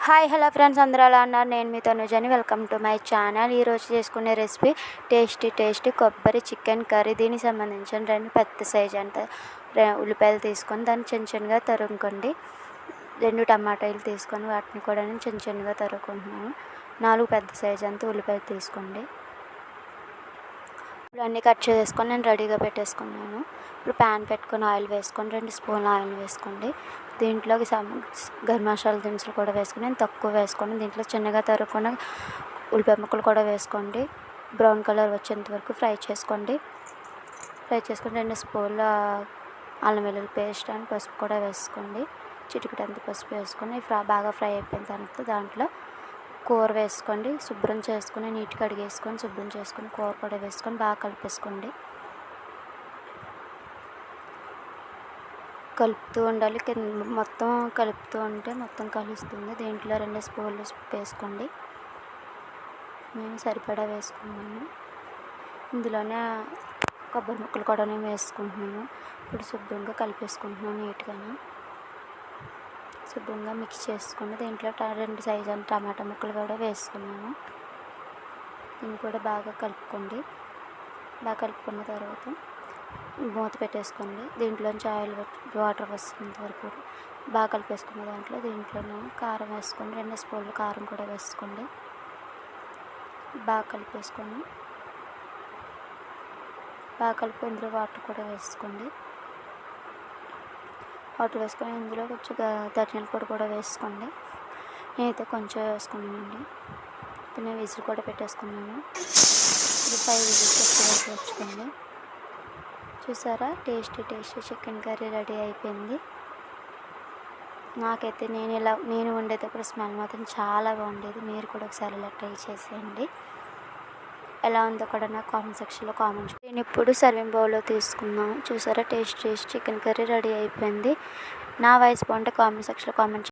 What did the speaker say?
Hi hello friends, అందరూ ఎలా ఉన్నారు? నేను మీ తనుజని. Welcome to my channel. ఈరోజు చేసుకునే రెసిపీ టేస్టీ కొబ్బరి చికెన్ కర్రీ. దీనికి సంబంధించిన 2 పెద్ద సైజు అంత ఉల్లిపాయలు తీసుకొని దాన్ని చిన్నగా తరుముకోండి. 2 టమాటాలు తీసుకొని వాటిని కూడా నేను చిన్నగా తరుముకుంటున్నాను. 4 పెద్ద సైజు అంత ఉల్లిపాయలు తీసుకోండి. ఇప్పుడు అన్నీ కట్ చేసుకొని నేను రెడీగా పెట్టేసుకున్నాను. ఇప్పుడు ప్యాన్ పెట్టుకొని ఆయిల్ వేసుకొని 2 స్పూన్ల ఆయిల్ వేసుకోండి. దీంట్లోకి గరం మసాలా దినుసులు కూడా వేసుకొని నేను తక్కువ వేసుకోండి. దీంట్లో చిన్నగా తరుక్కున్న ఉల్లిపాయ ముక్కలు కూడా వేసుకోండి. బ్రౌన్ కలర్ వచ్చేంత వరకు ఫ్రై చేసుకొని 2 స్పూన్ల అల్లం వెల్లుల్లి పేస్ట్ అండ్ పసుపు కూడా వేసుకోండి. చిటికెడంత పసుపు వేసుకొని బాగా ఫ్రై అయిపోయిన తర్వాత దాంట్లో కూర వేసుకోండి. శుభ్రం చేసుకొని నీట్గా కడిగేసుకొని శుభ్రం చేసుకొని కూర కూడా వేసుకొని బాగా కలిపేసుకోండి. కలుపుతూ ఉండాలి. మొత్తం కలుపుతూ ఉంటే మొత్తం కలుస్తుంది. దీంట్లో 2 స్పూన్లు వేసుకోండి. నేను సరిపడా వేసుకున్నాను. ఇందులోనే కొబ్బరి ముక్కలు కూడా నేను వేసుకుంటున్నాను. ఇప్పుడు శుభ్రంగా కలిపేసుకుంటున్నాను. నీట్గా శుభ్రంగా మిక్స్ చేసుకుని దీంట్లో 2 సైజు అంత టమాటా ముక్కలు కూడా వేసుకున్నాను. దీన్ని కూడా బాగా కలుపుకోండి. బాగా కలుపుకున్న తర్వాత మూత పెట్టేసుకోండి. దీంట్లోంచి ఆయిల్ వాటర్ వస్తున్నంత వరకు బాగా కలిపేసుకున్న దీంట్లోనే కారం వేసుకోండి. 2 స్పూన్లు కారం కూడా వేసుకోండి. బాగా కలిపేసుకొని ఇందులో వాటర్ కూడా వేసుకోండి. వాటర్ వేసుకొని ఇందులో కొంచెం ధనియాల పొడి కూడా వేసుకోండి. నేనైతే కొంచెం వేసుకున్నానండి. ఇప్పుడు నేను విజిల్ కూడా పెట్టేసుకున్నాను. ఇది 5 విజిల్స్ వచ్చుకోండి. చూసారా, టేస్టీ చికెన్ కర్రీ రెడీ అయిపోయింది. నాకైతే నేను వండేటప్పుడు స్మెల్ మాత్రం చాలా బాగుండేది. మీరు కూడా ఒకసారి ఇలా ట్రై చేసేయండి. ఎలా ఉందో కూడా నాకు కామెంట్ సెక్షన్లో కామెంట్. నేను ఇప్పుడు సర్వింగ్ బౌల్లో తీసుకున్నాను. చూసారా, టేస్టీ చికెన్ కర్రీ రెడీ అయిపోయింది. నా వాయిస్ బాగుంటే కామెంట్ సెక్షన్లో కామెంట్